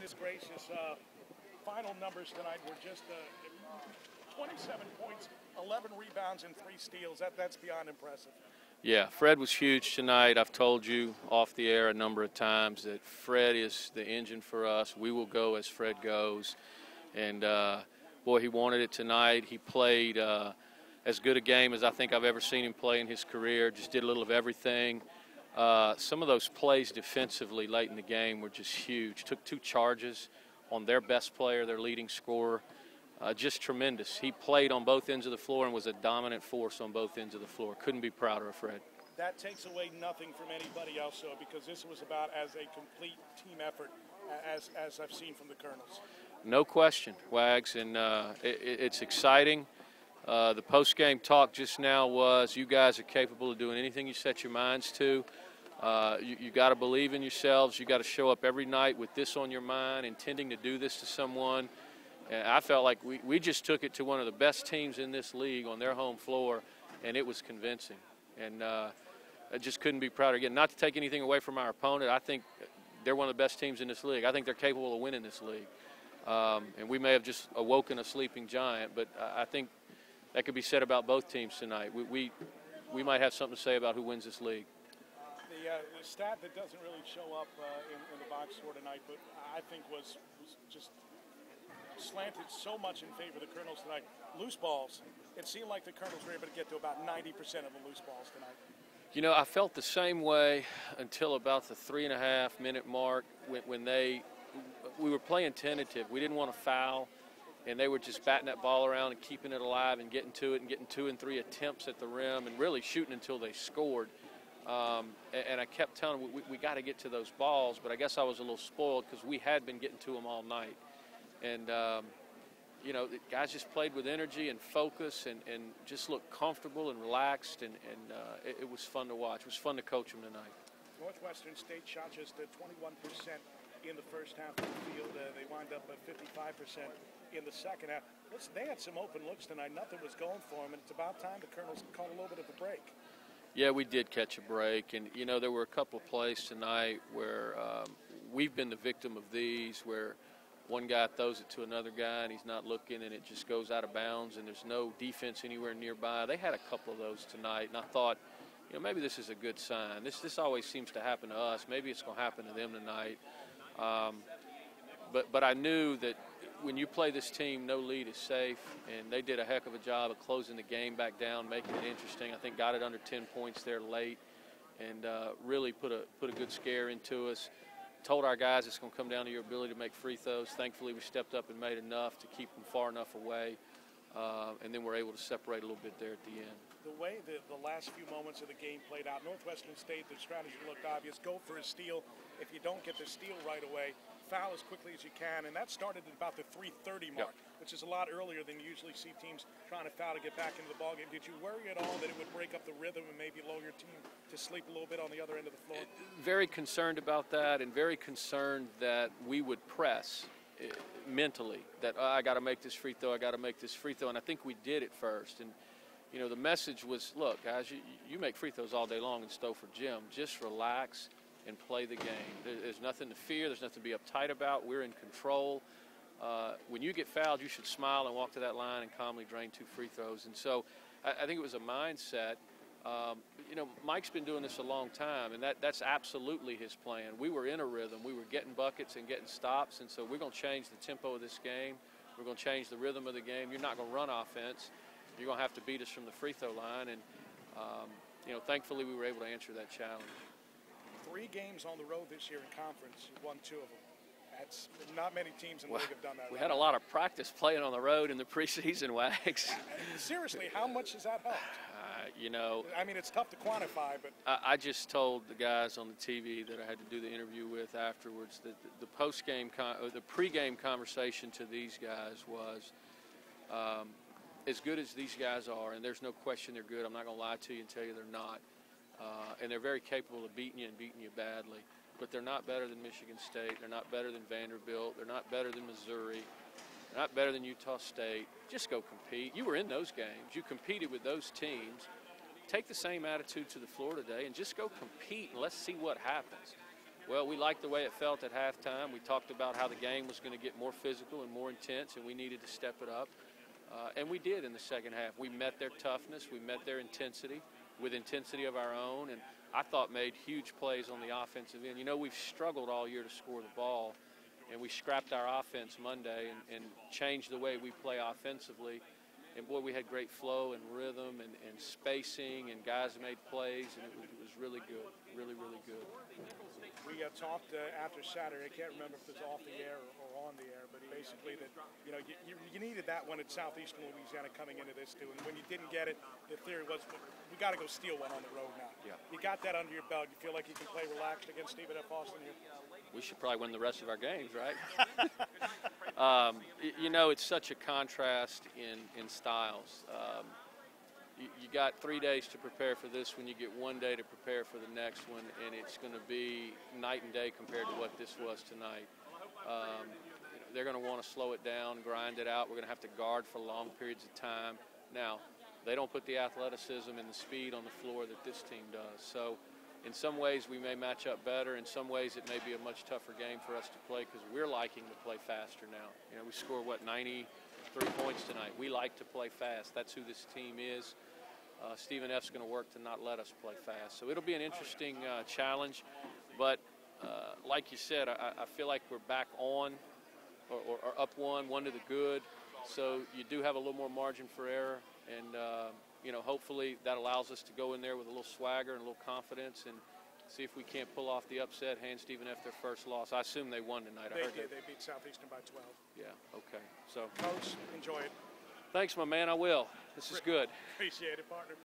goodness gracious. Final numbers tonight were just 27 points, 11 rebounds, and 3 steals. That's beyond impressive. Yeah, Fred was huge tonight. I've told you off the air a number of times that Fred is the engine for us. We will go as Fred goes. And, boy, he wanted it tonight. He played as good a game as I think I've ever seen him play in his career. Just did a little of everything. Some of those plays defensively late in the game were just huge. Took 2 charges on their best player, their leading scorer. Just tremendous. He played on both ends of the floor and was a dominant force on both ends of the floor. Couldn't be prouder of Fred. That takes away nothing from anybody else, though, because this was about as a complete team effort as I've seen from the Colonels. No question, Wags, and it's exciting. The post-game talk just now was you guys are capable of doing anything you set your minds to. You got to believe in yourselves. You got to show up every night with this on your mind, intending to do this to someone. And I felt like we just took it to one of the best teams in this league on their home floor, and it was convincing. And I just couldn't be prouder. Again, not to take anything away from our opponent, I think they're one of the best teams in this league. I think they're capable of winning this league. And we may have just awoken a sleeping giant, but I think that could be said about both teams tonight. We might have something to say about who wins this league. The stat that doesn't really show up in the box score tonight, but I think was just slanted so much in favor of the Colonels tonight. Loose balls. It seemed like the Colonels were able to get to about 90% of the loose balls tonight. You know, I felt the same way until about the 3.5-minute mark when we were playing tentative. We didn't want to foul, and they were just batting that ball around and keeping it alive and getting to it and getting 2 and 3 attempts at the rim and really shooting until they scored. And I kept telling them we got to get to those balls, but I guess I was a little spoiled because we had been getting to them all night. And, you know, the guys just played with energy and focus and just looked comfortable and relaxed, and it was fun to watch. It was fun to coach them tonight. Northwestern State shot just 21% in the first half of the field. They wind up at 55% in the second half. Listen, they had some open looks tonight. Nothing was going for them, and it's about time the Colonels caught a little bit of a break. Yeah, we did catch a break, and, you know, there were a couple of plays tonight where we've been the victim of these, where one guy throws it to another guy and he's not looking and it just goes out of bounds and there's no defense anywhere nearby. They had a couple of those tonight, and I thought, you know, maybe this is a good sign. This always seems to happen to us. Maybe it's going to happen to them tonight. But I knew that when you play this team, no lead is safe, and they did a heck of a job of closing the game back down, making it interesting. I think got it under 10 points there late, and really put a good scare into us. Told our guys it's going to come down to your ability to make free throws. Thankfully, we stepped up and made enough to keep them far enough away, and then we're able to separate a little bit there at the end. The way the last few moments of the game played out, Northwestern State, their strategy looked obvious. Go for a steal. If you don't get the steal right away, foul as quickly as you can, and that started at about the 3:30 mark, which is a lot earlier than you usually see teams trying to foul to get back into the ballgame. Did you worry at all that it would break up the rhythm and maybe lull your team to sleep a little bit on the other end of the floor? Very concerned about that, and very concerned that we would press mentally, that I got to make this free throw, I got to make this free throw, and I think we did at first. And you know, the message was, look, guys, you make free throws all day long in Stouffer Gym. Just relax and play the game. There's nothing to fear. There's nothing to be uptight about. We're in control. When you get fouled, you should smile and walk to that line and calmly drain 2 free throws. And so I think it was a mindset. You know, Mike's been doing this a long time, and that's absolutely his plan. We were in a rhythm. We were getting buckets and getting stops, and so we're going to change the tempo of this game. We're going to change the rhythm of the game. You're not going to run offense. You're going to have to beat us from the free throw line. And, you know, thankfully we were able to answer that challenge. 3 games on the road this year in conference. You won 2 of them. That's not many teams in the league have done that. We had a lot of practice playing on the road in the preseason, Wags. Seriously, how much has that helped? You know, I mean, it's tough to quantify, but I just told the guys on the TV that I had to do the interview with afterwards that the post-game, the pre-game conversation to these guys was, as good as these guys are, and there's no question they're good. I'm not going to lie to you and tell you they're not. And they're very capable of beating you and beating you badly. But they're not better than Michigan State. They're not better than Vanderbilt. They're not better than Missouri. They're not better than Utah State. Just go compete. You were in those games. You competed with those teams. Take the same attitude to the floor today and just go compete, and let's see what happens. Well, we liked the way it felt at halftime. We talked about how the game was going to get more physical and more intense, and we needed to step it up. And we did in the second half. We met their toughness. We met their intensity with intensity of our own, and I thought made huge plays on the offensive end. You know, we've struggled all year to score the ball, and we scrapped our offense Monday and changed the way we play offensively. And, boy, we had great flow and rhythm and spacing, and guys made plays, and it was really good, really, really good. We talked after Saturday. I can't remember if it was off the air or on the air, but basically that, you know, you needed that one at Southeastern Louisiana coming into this, too. And when you didn't get it, the theory was we got to go steal one on the road now. Yeah. You got that under your belt. You feel like you can play relaxed against Stephen F. Austin here? We should probably win the rest of our games, right? You know, it's such a contrast in styles. You got 3 days to prepare for this one. You get 1 day to prepare for the next one, and it's going to be night and day compared to what this was tonight. They're going to want to slow it down, grind it out. We're going to have to guard for long periods of time. Now, they don't put the athleticism and the speed on the floor that this team does. So, in some ways, we may match up better. In some ways, it may be a much tougher game for us to play because we're liking to play faster now. You know, we scored, 93 points tonight. We like to play fast. That's who this team is. Stephen F's going to work to not let us play fast. So it'll be an interesting challenge. But like you said, I feel like we're back on or up one to the good. So you do have a little more margin for error. And, you know, hopefully that allows us to go in there with a little swagger and a little confidence and see if we can't pull off the upset, hand Stephen F. their first loss. I assume they won tonight. They did. They beat Southeastern by 12. Yeah, okay. So, Coach, enjoy it. Thanks, my man. I will. This is good. Appreciate it, partner.